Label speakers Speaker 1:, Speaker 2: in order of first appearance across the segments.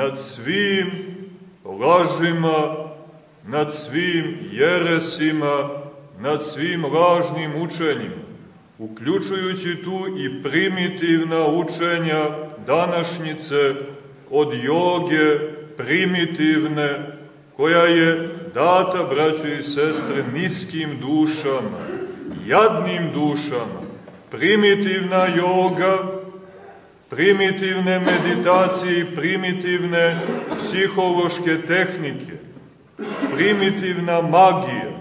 Speaker 1: nad svim lažima, nad svim jeresima, nad svim lažnim učenjima, uključujući tu i primitivna učenja današnjice od joge primitivne, koja je data, braćo i sestre, niskim dušama, jadnim dušama. Primitivna joga, primitivne meditacije i primitivne psihološke tehnike, primitivna magija.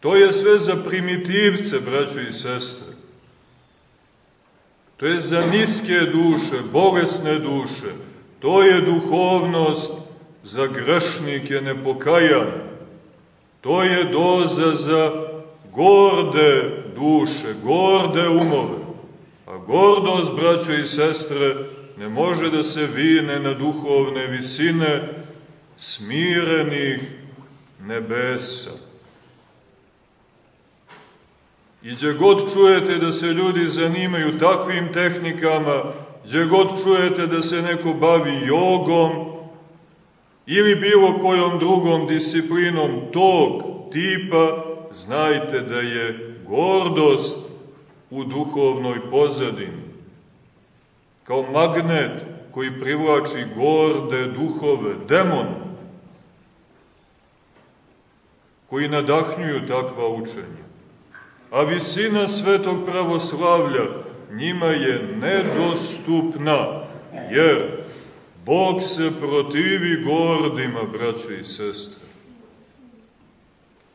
Speaker 1: To je sve za primitivce, braćo i sestre. To je za niske duše, bolesne duše. To je duhovnost za grešnike nepokajane. To je doza za gorde duše, gorde umove. A gordost, braćo i sestre, ne može da se vine na duhovne visine smirenih nebesa. I gdje god čujete da se ljudi zanimaju takvim tehnikama, gdje god čujete da se neko bavi jogom ili bilo kojom drugom disciplinom tog tipa, znajte da je gordost u duhovnoj pozadini. Kao magnet koji privlači gorde duhove, demone, koji nadahnjuju takva učenja. A visina svetog pravoslavlja njima je nedostupna, jer Bog se protivi gordima, braćo i sestre,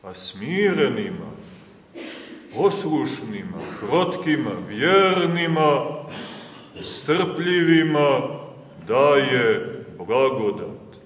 Speaker 1: a smirenima, poslušnima, krotkima, vjernima, strpljivima daje blagodat.